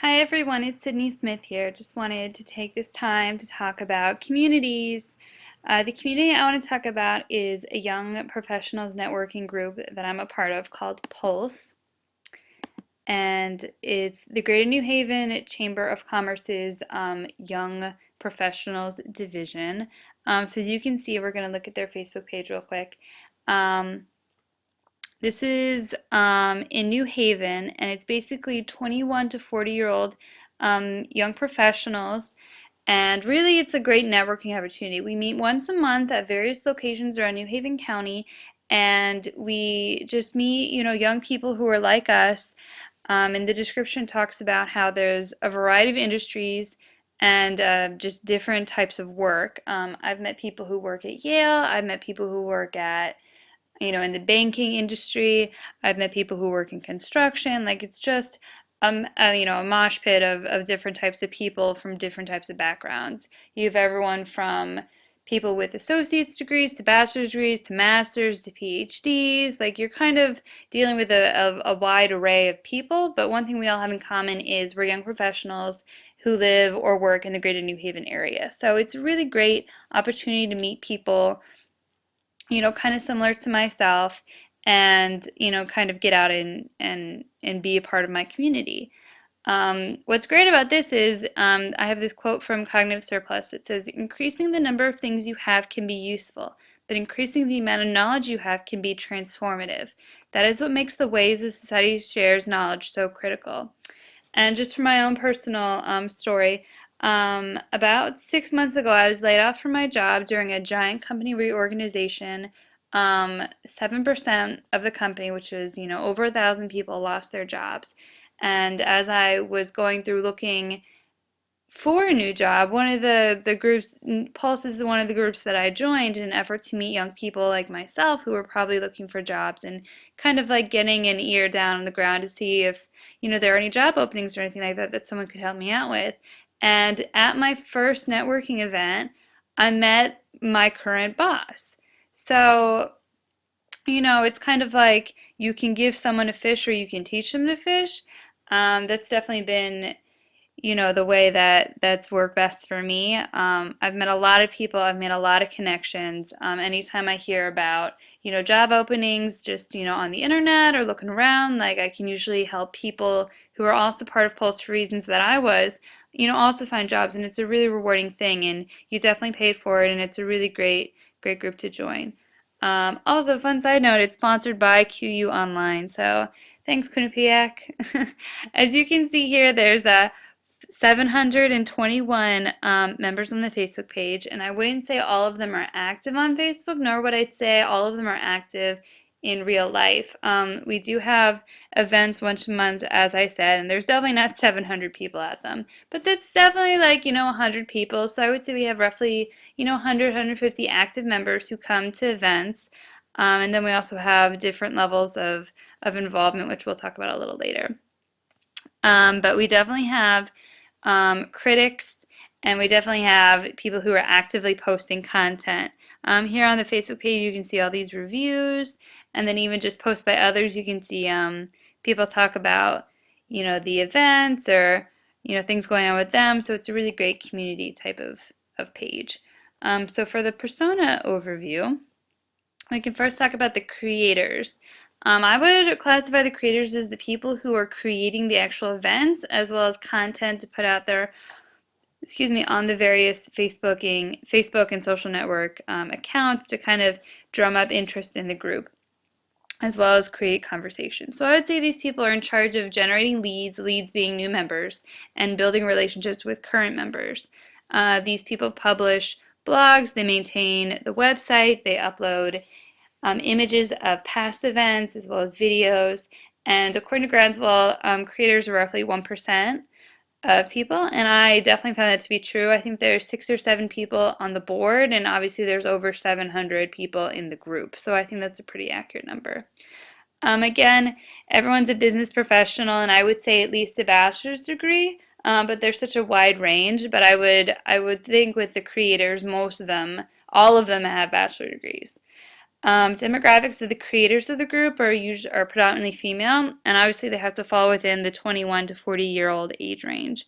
Hi everyone, it's Sydney Smith here. Just wanted to take this time to talk about communities. The community I want to talk about is a young professionals networking group that I'm a part of called Pulse. And it's the Greater New Haven Chamber of Commerce's Young Professionals Division. So as you can see, we're going to look at their Facebook page real quick. This is in New Haven, and it's basically 21 to 40-year-old young professionals. And really, it's a great networking opportunity. We meet once a month at various locations around New Haven County, and we just meet, young people who are like us. And the description talks about how there's a variety of industries and just different types of work. I've met people who work at Yale. I've met people who work at in the banking industry. I've met people who work in construction. Like it's just a mosh pit of different types of people from different types of backgrounds. You have everyone from people with associate's degrees to bachelor's degrees to master's to PhDs. Like you're kind of dealing with a wide array of people, but one thing we all have in common is we're young professionals who live or work in the greater New Haven area. So it's a really great opportunity to meet people kind of similar to myself and, kind of get out and be a part of my community. What's great about this is I have this quote from Cognitive Surplus that says, increasing the number of things you have can be useful, but increasing the amount of knowledge you have can be transformative. That is what makes the ways the society shares knowledge so critical. And just from my own personal story, about 6 months ago, I was laid off from my job during a giant company reorganization. 7% of the company, which was, over 1,000 people, lost their jobs. And as I was going through looking for a new job, one of the groups, Pulse is one of the groups that I joined in an effort to meet young people like myself who were probably looking for jobs and kind of like getting an ear down on the ground to see if, there are any job openings or anything like that that someone could help me out with. And at my first networking event, I met my current boss. So, it's kind of like you can give someone a fish or you can teach them to fish. That's definitely been the way that's worked best for me. I've met a lot of people, I've made a lot of connections. Anytime I hear about, job openings just, on the internet or looking around, like I can usually help people who are also part of Pulse for reasons that I was, also find jobs, and it's a really rewarding thing, and you definitely paid for it, and it's a really great group to join. Also, fun side note, it's sponsored by QU Online, so thanks, Quinnipiac. As you can see here, there's a 721 members on the Facebook page, and I wouldn't say all of them are active on Facebook, nor would I say all of them are active in real life. We do have events once a month, as I said, and there's definitely not 700 people at them, but that's definitely like, 100 people, so I would say we have roughly, 100, 150 active members who come to events, and then we also have different levels of involvement, which we'll talk about a little later. But we definitely have critics, and we definitely have people who are actively posting content. Here on the Facebook page, you can see all these reviews, and then even just posts by others, you can see people talk about, the events or, things going on with them. So it's a really great community type of page. So for the persona overview, we can first talk about the creators. I would classify the creators as the people who are creating the actual events as well as content to put out there, on the various Facebook and social network accounts to kind of drum up interest in the group, as well as create conversation. So I would say these people are in charge of generating leads being new members, and building relationships with current members. These people publish blogs, they maintain the website, they upload images of past events as well as videos. And according to Groundswell, creators are roughly 1% of people, and I definitely find that to be true. I think there's 6 or 7 people on the board, and obviously there's over 700 people in the group, so I think that's a pretty accurate number. Again, everyone's a business professional, and I would say at least a bachelor's degree, but there's such a wide range. But I would think with the creators, most of them, all of them have bachelor degrees. Demographics of the creators of the group are predominantly female, and obviously they have to fall within the 21 to 40-year-old age range.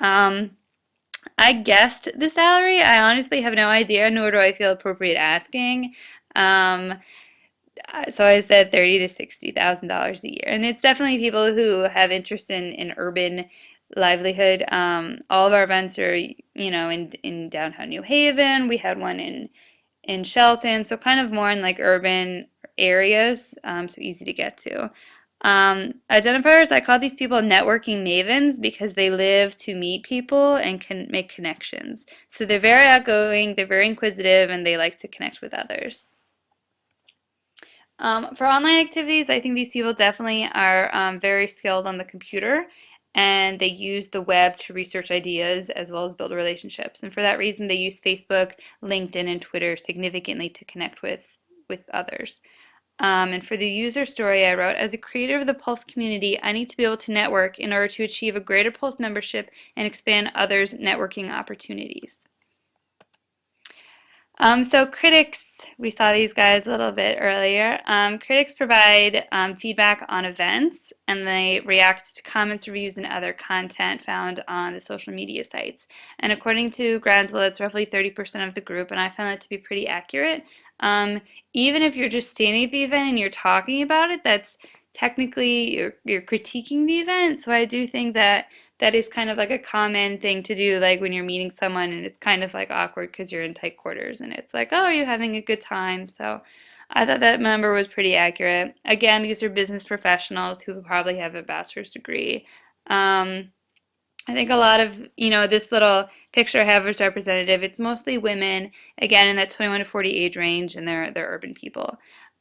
I guessed the salary. I honestly have no idea, nor do I feel appropriate asking. Um, so I said $30,000 to $60,000 a year, and it's definitely people who have interest in urban livelihood. All of our events are, in downtown New Haven. We had one in Shelton, so kind of more in like urban areas, so easy to get to. Identifiers, I call these people networking mavens because they live to meet people and can make connections. So they're very outgoing, they're very inquisitive, and they like to connect with others. For online activities, I think these people definitely are very skilled on the computer, and they use the web to research ideas as well as build relationships. And for that reason, they use Facebook, LinkedIn, and Twitter significantly to connect with others. And for the user story I wrote, as a creator of the Pulse community, I need to be able to network in order to achieve a greater Pulse membership and expand others' networking opportunities. So critics, we saw these guys a little bit earlier. Critics provide feedback on events, and they react to comments, reviews, and other content found on the social media sites. And according to Groundswell, that's roughly 30% of the group, and I found that to be pretty accurate. Even if you're just standing at the event and you're talking about it, that's technically you're critiquing the event. So I do think that that is kind of like a common thing to do, like when you're meeting someone and it's kind of like awkward because you're in tight quarters and it's like, oh, are you having a good time? So I thought that number was pretty accurate. Again, these are business professionals who probably have a bachelor's degree. I think a lot of, this little picture I have as representative, it's mostly women, again, in that 21 to 40 age range, and they're urban people.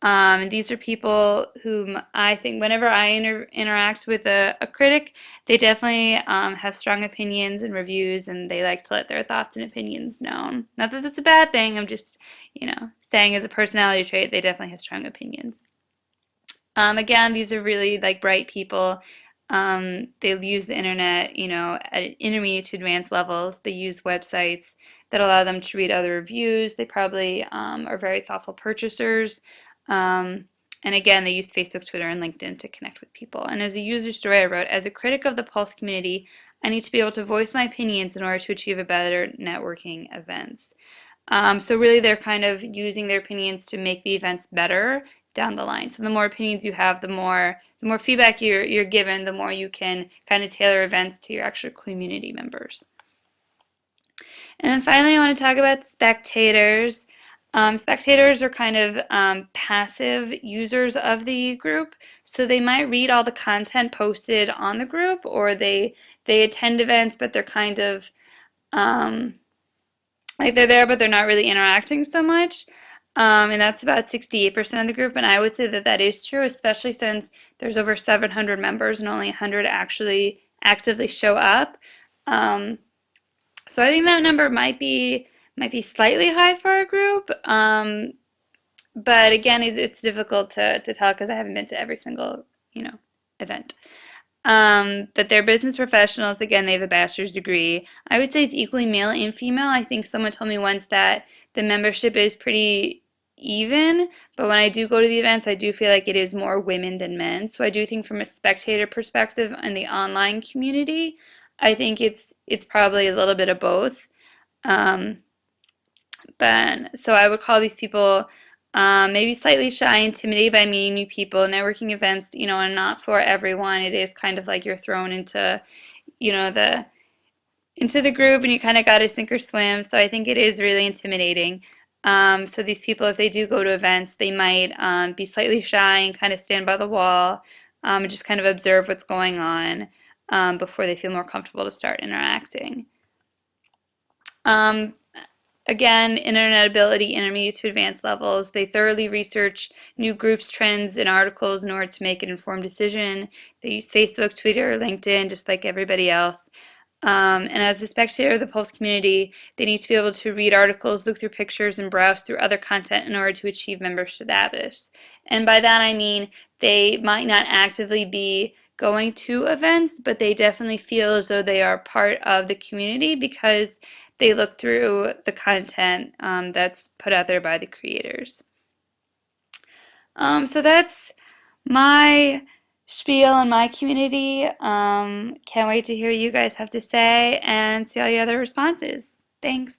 And these are people whom I think whenever I interact with a critic, they definitely have strong opinions and reviews, and they like to let their thoughts and opinions known. Not that that's a bad thing, I'm just, saying as a personality trait, they definitely have strong opinions. Again, these are really like bright people. They use the internet, at intermediate to advanced levels. They use websites that allow them to read other reviews. They probably are very thoughtful purchasers. And again, they use Facebook, Twitter, and LinkedIn to connect with people. And as a user story I wrote, as a critic of the Pulse community, I need to be able to voice my opinions in order to achieve a better networking events. So really they're kind of using their opinions to make the events better down the line. So the more opinions you have, the more feedback you're given, the more you can kind of tailor events to your actual community members. And then finally, I want to talk about spectators. Spectators are kind of passive users of the group, so they might read all the content posted on the group, or they attend events, but they're kind of like they're there, but they're not really interacting so much. And that's about 68% of the group, and I would say that that is true, especially since there's over 700 members and only 100 actually actively show up. So I think that number might be slightly high for our group, but again, it's difficult to tell because I haven't been to every single event. But they're business professionals. Again, they have a bachelor's degree. I would say it's equally male and female. I think someone told me once that the membership is pretty even, but when I do go to the events, I do feel like it is more women than men. So I do think from a spectator perspective in the online community, I think it's probably a little bit of both. But so I would call these people maybe slightly shy, intimidated by meeting new people. Networking events, are not for everyone. It is kind of like you're thrown into, the group and you kind of got to sink or swim. So I think it is really intimidating. So these people, if they do go to events, they might be slightly shy and kind of stand by the wall and just kind of observe what's going on before they feel more comfortable to start interacting. Again, internet ability, intermediate to advanced levels. They thoroughly research new groups, trends, and articles in order to make an informed decision. They use Facebook, Twitter, LinkedIn, just like everybody else. And as a spectator of the Pulse community, they need to be able to read articles, look through pictures, and browse through other content in order to achieve membership status. And by that I mean they might not actively be going to events, but they definitely feel as though they are part of the community because they look through the content that's put out there by the creators. So that's my spiel on my community. Can't wait to hear what you guys have to say and see all your other responses. Thanks.